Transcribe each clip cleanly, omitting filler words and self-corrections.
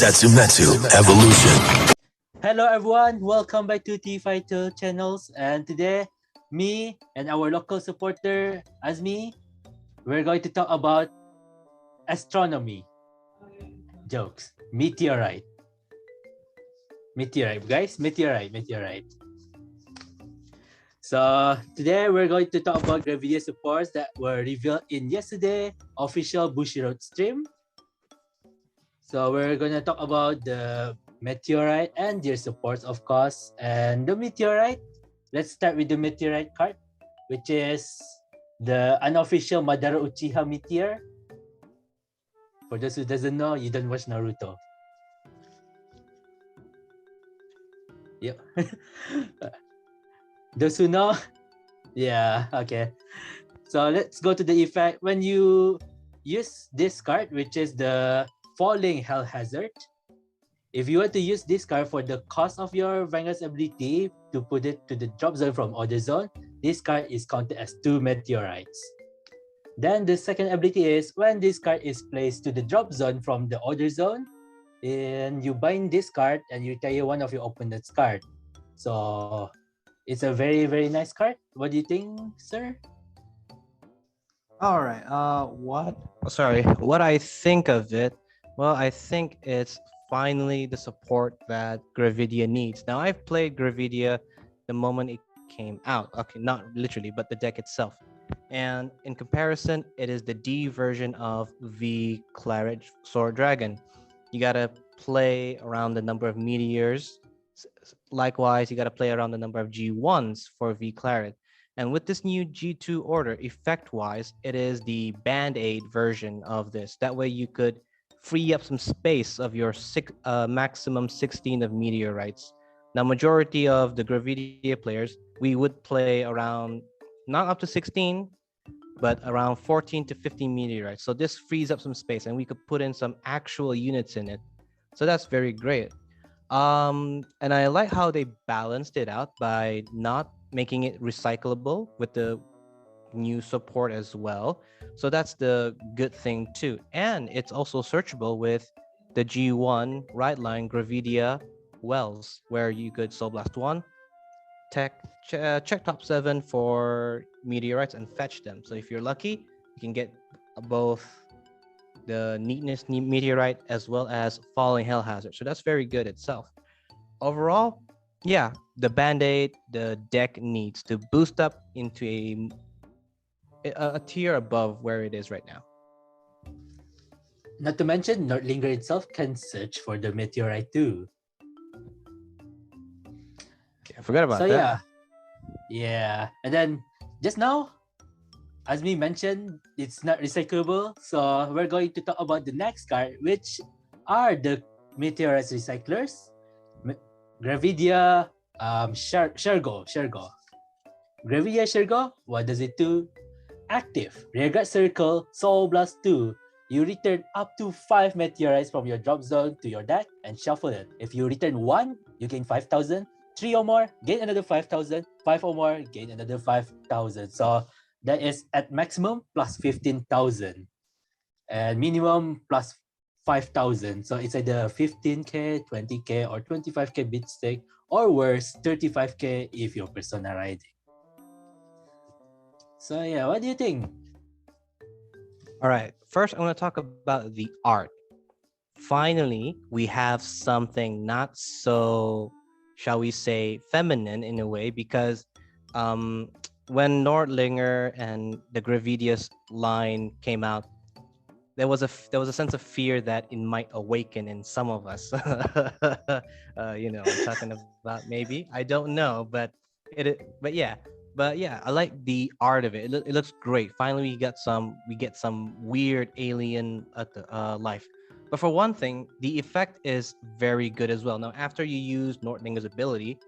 Setsumetsu Evolution. Hello everyone, welcome back to T-Fighter channels, and today me and our local supporter Azmi, we're going to talk about astronomy jokes. Meteorite guys, meteorite. So today we're going to talk about the video supports that were revealed in yesterday official Bushiroad stream. So we're going to talk about the Meteorite and their supports, of course. And the Meteorite, let's start with the Meteorite card, which is the unofficial Madara Uchiha Meteor. For those who doesn't know, you don't watch Naruto. Yep. Those who know, yeah, okay. So let's go to the effect. When you use this card, which is the Falling Hell Hazard, if you want to use this card for the cost of your Vanguard's ability to put it to the drop zone from Order Zone, this card is counted as 2 Meteorites. Then the second ability is when this card is placed to the drop zone from the Order Zone, and you bind this card and you retire one of your opponent's card. So it's a very, very nice card. What do you think, sir? All right. What I think of it, well, I think it's finally the support that Gravidia needs. Now, I've played Gravidia the moment it came out. Okay, not literally, but the deck itself. And in comparison, it is the D version of V Claret Sword Dragon. You gotta play around the number of meteors. Likewise, you gotta play around the number of G1s for V Claret. And with this new G2 order, effect-wise, it is the Band-Aid version of this. That way you could free up some space of your maximum 16 of meteorites. Now, majority of the Gravidia players, we would play around, not up to 16, but around 14 to 15 meteorites. So this frees up some space and we could put in some actual units in it. So that's very great. And I like how they balanced it out by not making it recyclable with the new support as well. So that's the good thing too. And it's also searchable with the G1 right line Gravidia Wells, where you could Soul Blast 1, check top 7 for meteorites and fetch them. So if you're lucky, you can get both the Neatness Meteorite as well as Falling Hell Hazard. So that's very good itself. Overall, yeah, the Band-Aid, the deck needs to boost up into a tier above where it is right now. Not to mention, Nordlinger itself can search for the Meteorite too. I forgot about that. So yeah. And then just now, as we mentioned, it's not recyclable. So we're going to talk about the next card, which are the Meteorites recyclers. Gravidia Shergo. Gravidia Shergo, what does it do? Active. Rearguard Circle, Soul Blast 2. You return up to 5 meteorites from your drop zone to your deck and shuffle it. If you return 1, you gain 5,000. 3 or more, gain another 5,000. 5 or more, gain another 5,000. So that is at maximum plus 15,000. And minimum plus 5,000. So it's either 15k, 20k, or 25k bid stake, or worse, 35k if you're persona riding. So yeah, what do you think? All right, first I want to talk about the art. Finally, we have something not so, shall we say, feminine in a way, because when Nordlinger and the Gravidius line came out, there was a sense of fear that it might awaken in some of us. I'm talking about maybe, I don't know, but yeah, I like the art of it. It looks great. Finally, we get some weird alien life. But for one thing, the effect is very good as well. Now, after you use Nordlinger's ability,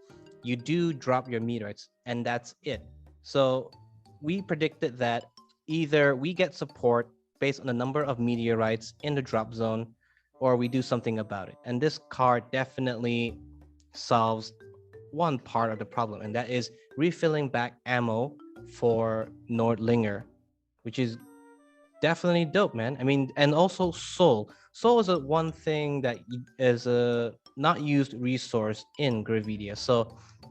you do drop your meteorites, and that's it. So we predicted that either we get support based on the number of meteorites in the drop zone, or we do something about it. And this card definitely solves one part of the problem, and that is refilling back ammo for Nordlinger, which is definitely dope, man. I mean, and also Soul. Soul is a one thing that is a not used resource in Gravidia. So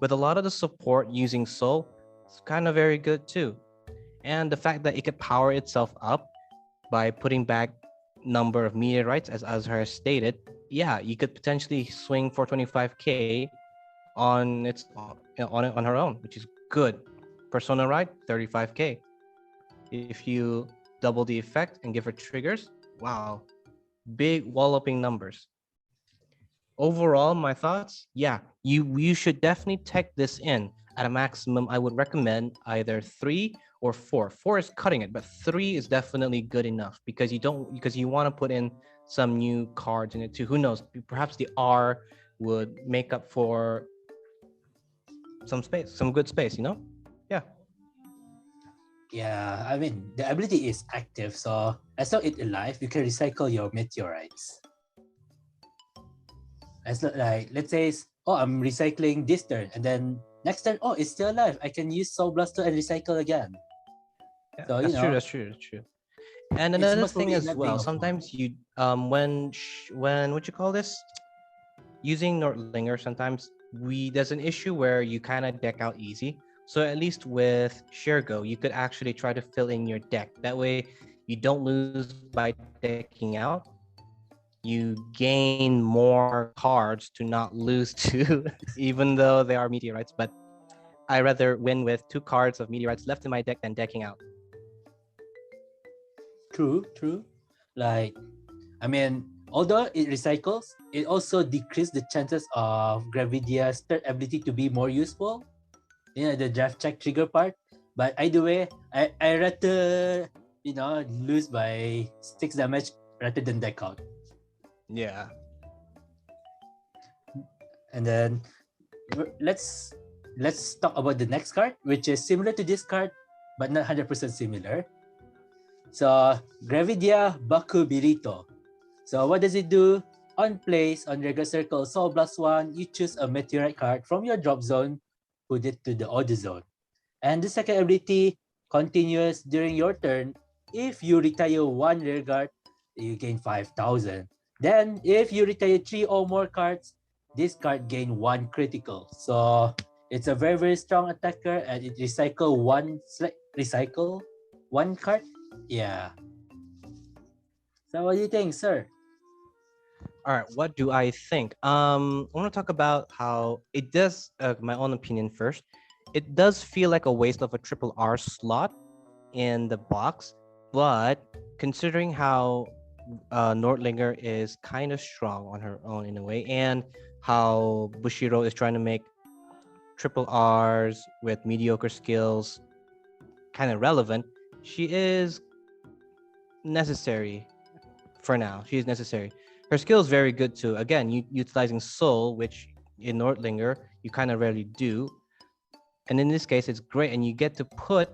with a lot of the support using Soul, it's kind of very good too. And the fact that it could power itself up by putting back number of meteorites, as Azhar stated, yeah, you could potentially swing for 25k on its on her own, which is good. Persona right, 35k. If you double the effect and give her triggers, wow, big walloping numbers. Overall, my thoughts, yeah, you should definitely tech this in. At a maximum, I would recommend either 3 or 4. 4 is cutting it, but 3 is definitely good enough because you want to put in some new cards in it too. Who knows? Perhaps the R would make up for some space, some good space, you know? Yeah. Yeah, I mean, the ability is active, so as long as it's alive, you can recycle your meteorites. Like, let's say, oh, I'm recycling this turn, and then next turn, oh, it's still alive. I can use Soul Blaster and recycle again. Yeah, So, that's true. And another thing as well, sometimes you when what you call this, using Nordlinger, sometimes there's an issue where you kind of deck out easy. So at least with Shergo, you could actually try to fill in your deck. That way you don't lose by decking out. You gain more cards to not lose to, even though they are meteorites. But I rather win with 2 cards of meteorites left in my deck than decking out. True. Like, I mean, although it recycles, it also decreases the chances of Gravidia's third ability to be more useful. You know, the draft check trigger part. But either way, I rather, lose by 6 damage rather than deck out. Yeah. And then let's talk about the next card, which is similar to this card, but not 100% similar. So, Gravidia Baku Birito. So, what does it do? On place, on regular circle, Soul Blast 1, you choose a Meteorite card from your drop zone, put it to the order zone. And the second ability continues during your turn. If you retire 1 rear guard, you gain 5,000. Then, if you retire 3 or more cards, this card gain 1 critical. So, it's a very, very strong attacker, and it recycle one card. Yeah. So, what do you think, sir? All right, what do I think? I want to talk about how it does, my own opinion first. It does feel like a waste of a triple R slot in the box, but considering how Nordlinger is kind of strong on her own in a way, and how Bushiro is trying to make triple R's with mediocre skills kind of relevant, she is necessary for now. She is necessary. Her skill is very good too. Again, utilizing Soul, which in Nordlinger you kind of rarely do, and in this case it's great, and you get to put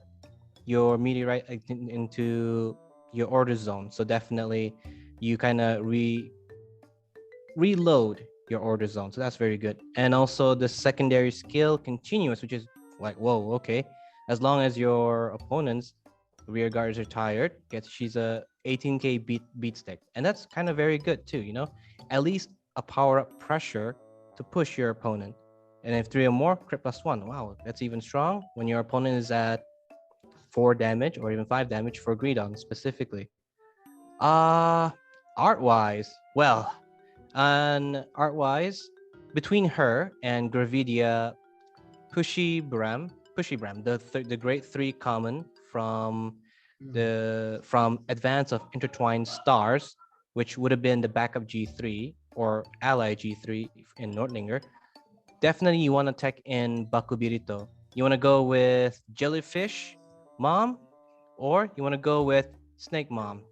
your meteorite into your order zone. So definitely you kind of reload your order zone. So that's very good. And also the secondary skill continuous, which is like, whoa, okay. As long as your opponent's rear guards are tired, she's a 18k beat stick. And that's kind of very good too, you know? At least a power up pressure to push your opponent. And if 3 or more, crit +1. Wow, that's even strong when your opponent is at 4 damage or even 5 damage for Greedon specifically. Art-wise, well, and art-wise, between her and Gravidia, Pushy Bram, the great 3 common from Advance of Intertwined Stars, which would have been the backup G3 or ally G3 in Nordlinger. Definitely you want to tech in Bakubirito. You want to go with Jellyfish Mom, or you want to go with Snake Mom.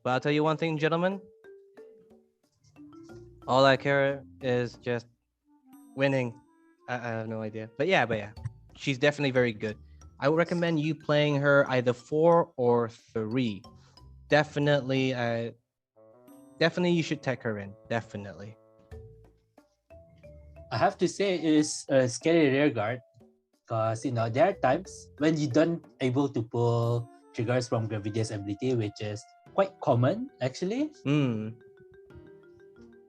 But I'll tell you one thing, gentlemen. All I care is just winning. I have no idea. But yeah. She's definitely very good. I would recommend you playing her either 4 or 3. Definitely you should tech her in. Definitely. I have to say it's a scary rear guard, because there are times when you don't able to pull triggers from Gravidia's ability, which is quite common actually.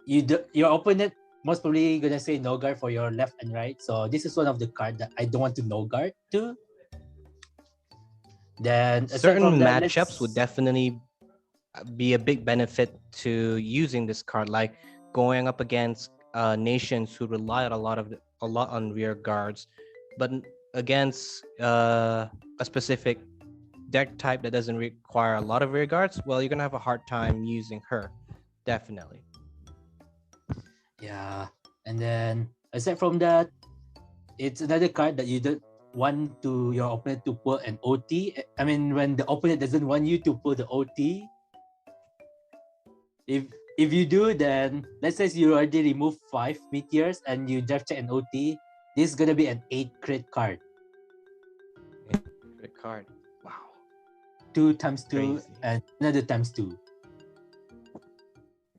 Your opponent most probably gonna say no guard for your left and right, so this is one of the cards that I don't want to no guard to. Then certain matchups would definitely be a big benefit to using this card, like going up against nations who rely a lot on rear guards, but against a specific deck type that doesn't require a lot of rear guards, well, you're gonna have a hard time using her, definitely. Yeah, and then aside from that, it's another card that you don't want your opponent to pull an OT. I mean, when the opponent doesn't want you to pull the OT, if you do, then let's say you already remove 5 meteors and you draft check an OT, this is gonna be an 8 crit card. 8 crit card. Wow. 2 times 2 Crazy. and another times 2.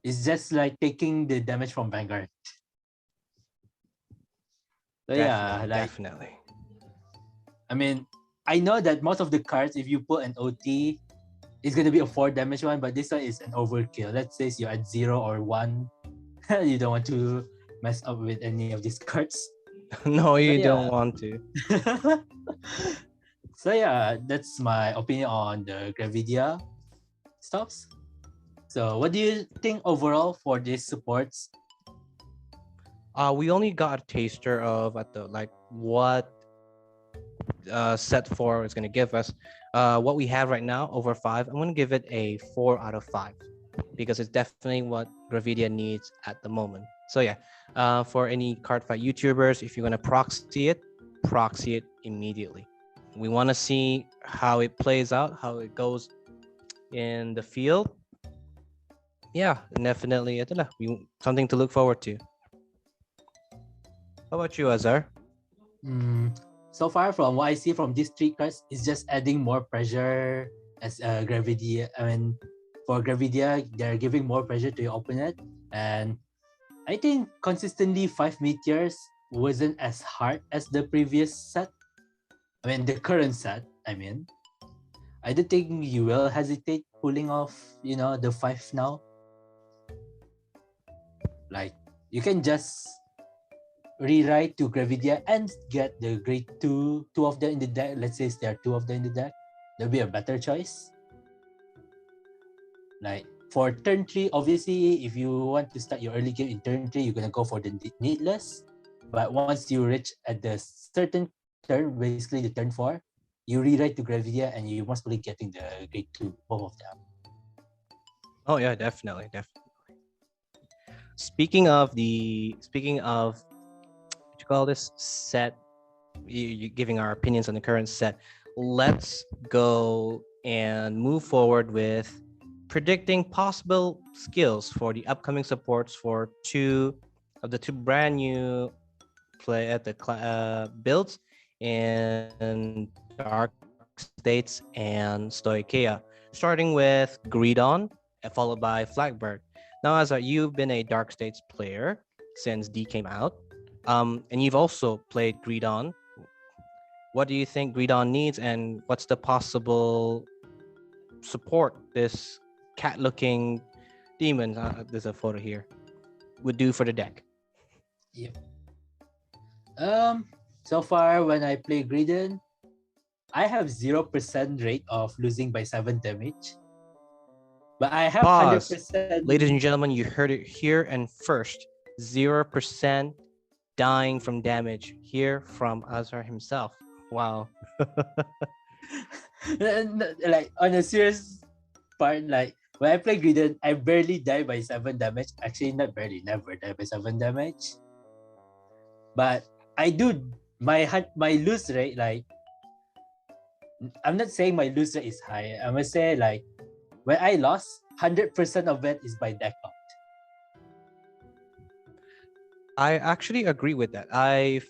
It's just like taking the damage from Vanguard. So definitely. I mean, I know that most of the cards, if you put an OT, it's gonna be a 4 damage one, but this one is an overkill. Let's say you're at 0 or 1. You don't want to mess up with any of these cards. No, you don't want to. So yeah, that's my opinion on the Gravidia stops. So what do you think overall for these supports? We only got a taster of what set 4 is going to give us. What we have right now, over 5, I'm going to give it a 4 out of 5 because it's definitely what Gravidia needs at the moment. So yeah, for any Cardfight YouTubers, if you're going to proxy it immediately. We want to see how it plays out, how it goes in the field. Yeah, definitely something to look forward to. How about you, Azhar? So far from what I see from these 3 cards, it's just adding more pressure as Gravidia. I mean, for Gravidia, they're giving more pressure to your opponent. And I think consistently 5 meteors wasn't as hard as the previous set. I mean, the current set, I mean. I don't think you will hesitate pulling off, the 5 now. Like, you can just rewrite to Gravidia and get the grade 2 of them in the deck. Let's say there are 2 of them in the deck. That'll be a better choice. Like, for turn 3, obviously, if you want to start your early game in turn 3, you're going to go for the needless. But once you reach at the certain turn, basically the turn 4, you rewrite to Gravidia and you're most probably getting the grade 2, both of them. Oh yeah, definitely. Speaking of what you call this set, you giving our opinions on the current set, let's go and move forward with predicting possible skills for the upcoming supports for 2 of the 2 brand new play at the builds in Dark States and Stoicheia, starting with Greedon followed by Flagburg. Now, Azhar, you've been a Dark States player since D came out, and you've also played Greedon. What do you think Greedon needs, and what's the possible support this cat-looking demon, there's a photo here, would do for the deck? Yep. So far, when I play Greedon, I have 0% rate of losing by 7 damage. But I have 100%. Ladies and gentlemen, you heard it here and first. 0% dying from damage here from Azhar himself. Wow. Like, on a serious part, like, when I play Greedon, I barely die by 7 damage. Actually, not barely, never die by 7 damage. But I do, my lose rate, like, I'm not saying my lose rate is high. I'm gonna say, like, when I lost, 100% of it is by deck out. I actually agree with that. I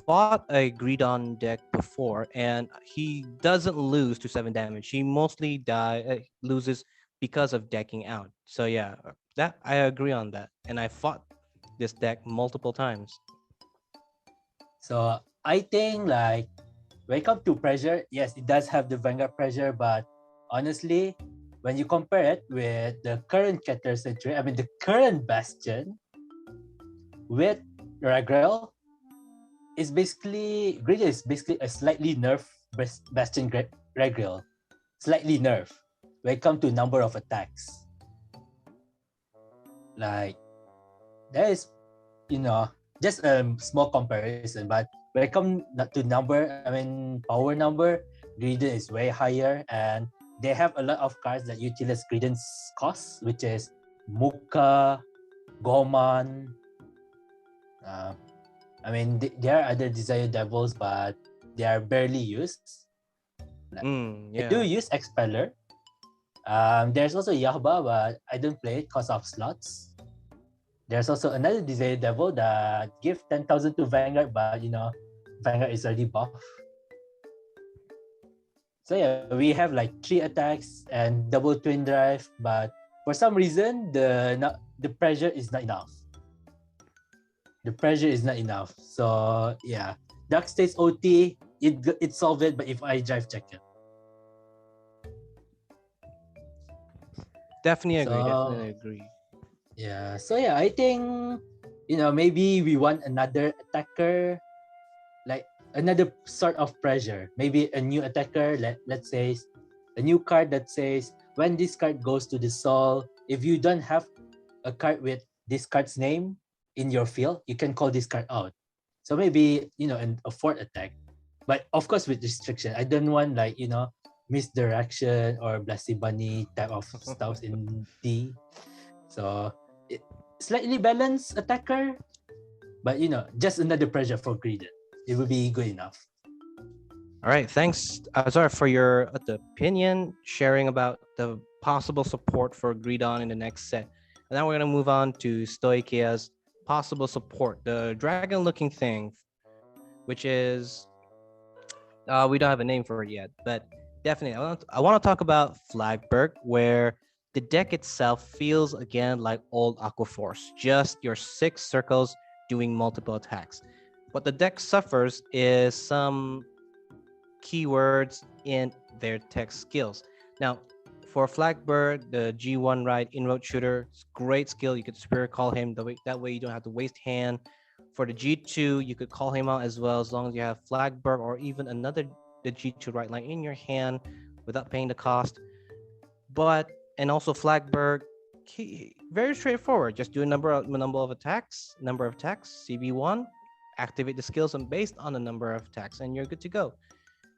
fought a Greedon deck before, and he doesn't lose to 7 damage. He mostly loses because of decking out. So yeah, that I agree on that. And I fought this deck multiple times. So I think, like, when it comes to pressure, yes, it does have the Vanguard pressure, but honestly, when you compare it with the current Keter Century, I mean the current Bastion with Regrel, Greedon is basically a slightly nerfed Bastion Regrel. Slightly nerfed when it comes to number of attacks. Like, there is, just a small comparison, but when it comes to power number, Greedon is way higher, and they have a lot of cards that utilize Greedon's cost, which is Muka, Goman. There are other Desire Devils, but they are barely used. I do use Expeller. There's also Yahba, but I don't play it because of slots. There's also another Desire Devil that gives 10,000 to Vanguard, but Vanguard is already buff. So yeah, we have like 3 attacks and double twin drive, but for some reason the pressure is not enough. So yeah, Dark States OT, it solved it, but if I drive, check it. Definitely agree. Yeah, so yeah, I think maybe we want another attacker, like another sort of pressure. Maybe a new attacker, let's say a new card that says when this card goes to the soul, if you don't have a card with this card's name in your field, you can call this card out. So maybe a fourth attack, but of course with restriction. I don't want misdirection or Blessed Bunny type of stuff in D. So slightly balanced attacker, but just another pressure for Greedon. It would be good enough. All right, thanks, Azar, for your opinion, sharing about the possible support for Greedon in the next set. And now we're gonna move on to Stoichea's possible support, the dragon-looking thing, which is we don't have a name for it yet, but definitely I want to talk about Flagburg, where the deck itself feels again like old Aquaforce, just your 6 circles doing multiple attacks. What the deck suffers is some keywords in their tech skills. Now, for Flagburg, the G1 Ride Inroad Shooter, it's great skill. You could Spirit Call him, that way you don't have to waste hand. For the G2, you could call him out as well, as long as you have Flagburg or even the G2 right line in your hand without paying the cost. And also Flagburg, very straightforward. Just do a number of attacks, CB1, activate the skills, and based on the number of attacks, and you're good to go.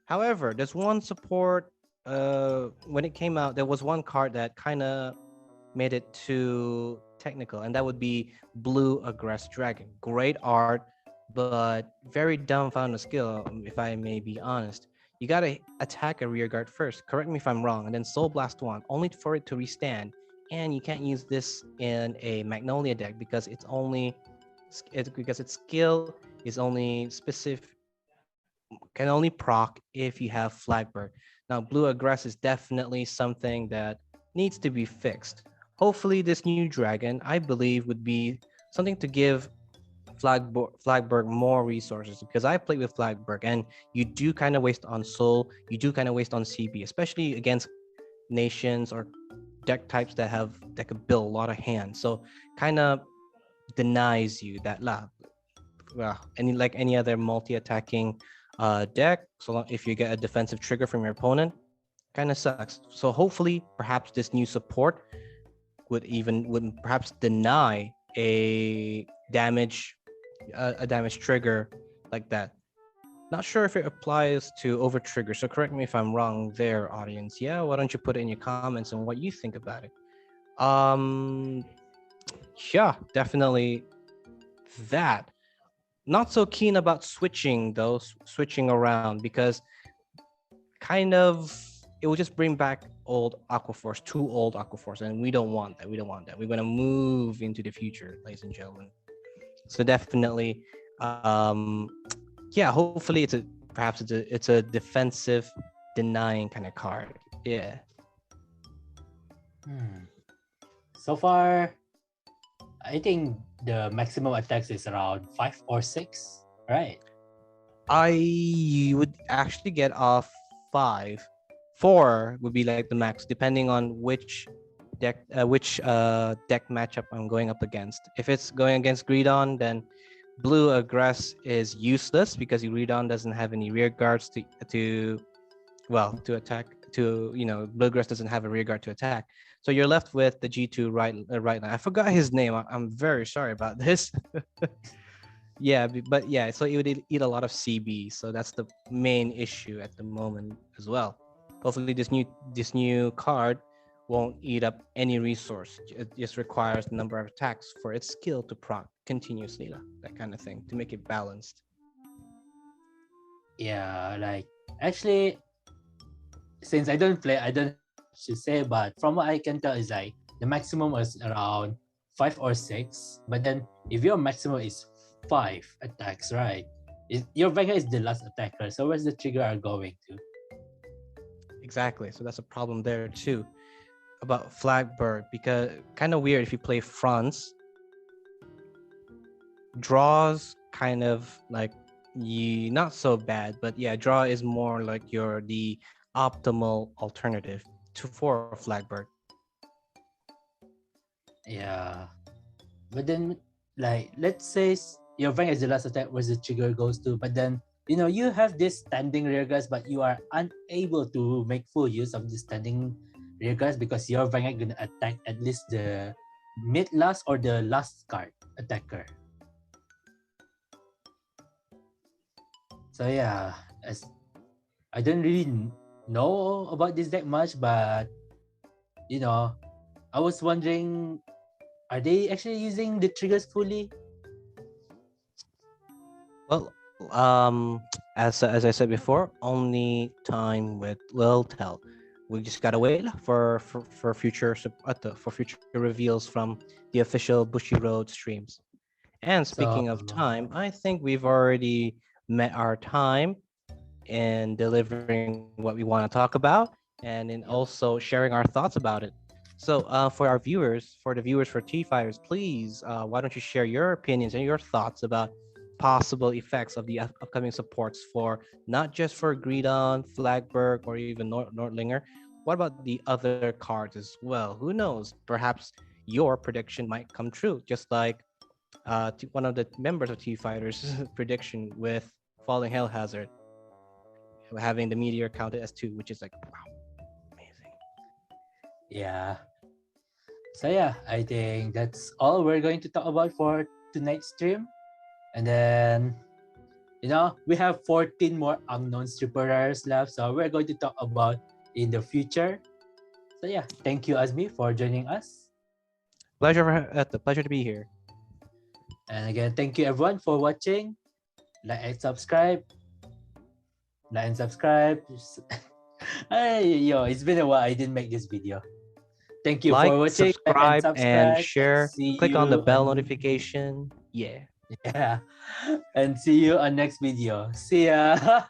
However, there's one support. When it came out, there was one card that kind of made it too technical, and that would be Blue Aggress Dragon. Great art, but very dumbfounded skill, if I may be honest. You gotta attack a rear guard first, correct me if I'm wrong, and then Soul Blast 1, only for it to restand. And you can't use this in a Magnolia deck because its skill is only specific, can only proc if you have Flagburg. Now, Blue Aggress is definitely something that needs to be fixed. Hopefully, this new dragon, I believe, would be something to give Flagburg more resources, because I played with Flagburg and you do kind of waste on Soul, you do kind of waste on CB, especially against nations or deck types that could build a lot of hands. So kind of denies you that any other multi-attacking deck. So if you get a defensive trigger from your opponent, kind of sucks. So hopefully, perhaps this new support would perhaps deny a damage trigger like that. Not sure if it applies to over trigger, so correct me if I'm wrong there, audience. Yeah, why don't you put it in your comments and what you think about it. Yeah, definitely that. Not so keen about switching around, because kind of it will just bring back old Aquaforce, too old Aquaforce, and we don't want that. We're gonna move into the future, ladies and gentlemen. So definitely, yeah. Hopefully, it's a defensive denying kind of card. Yeah. So far, I think the maximum attacks is around 5 or 6, right? I would actually get off 5 4 would be like the max, depending on which deck matchup I'm going up against. If it's going against Greedon, then blue aggress is useless because Greedon doesn't have any rear guards to attack. Blue aggress doesn't have a rear guard to attack. So you're left with the G2 right line. I forgot his name. I'm very sorry about this. Yeah, but yeah, so it would eat a lot of CB. So that's the main issue at the moment as well. Hopefully this new card won't eat up any resource. It just requires the number of attacks for its skill to proc continuously, that kind of thing, to make it balanced. Yeah, like actually, since I don't play, I don't know what to say, but from what I can tell is like the maximum is around 5 or 6. But then if your maximum is 5 attacks, right? Your Vanguard is the last attacker. So where's the trigger are going to? Exactly. So that's a problem there too. About Flagburg, because kind of weird if you play fronts. Draws kind of like not so bad, but yeah, draw is more like the optimal alternative for Flagburg. Yeah. But then like let's say your Vanguard is the last attack where the trigger goes to, but then you have this standing rear guards, but you are unable to make full use of this standing rear guards because your Vanguard gonna attack at least the mid last or the last card attacker. So yeah, I don't really know about this deck much, but I was wondering, are they actually using the triggers fully? Well, as I said before, only time will tell. We just gotta wait for future reveals from the official Bushiroad streams. And speaking of time, I think we've already met our time in delivering what we want to talk about and in also sharing our thoughts about it. So for the viewers for T-Fighters, please, why don't you share your opinions and your thoughts about possible effects of the upcoming supports for not just for Greedon, Flagburg, or even Nordlinger. What about the other cards as well? Who knows? Perhaps your prediction might come true, just like one of the members of T-Fighters' prediction with Falling Hell Hazard, having the meteor counted as 2, which is like, wow, amazing. Yeah. So yeah, I think that's all we're going to talk about for tonight's stream. And then, we have 14 more unknown super rares left, so we're going to talk about in the future. So yeah, thank you, Azmi, for joining us. Pleasure to be here. And again, thank you everyone for watching. Like and subscribe. It's been a while I didn't make this video. Thank you for watching. Subscribe and share. Click on the bell notification. Yeah. And see you on next video. See ya.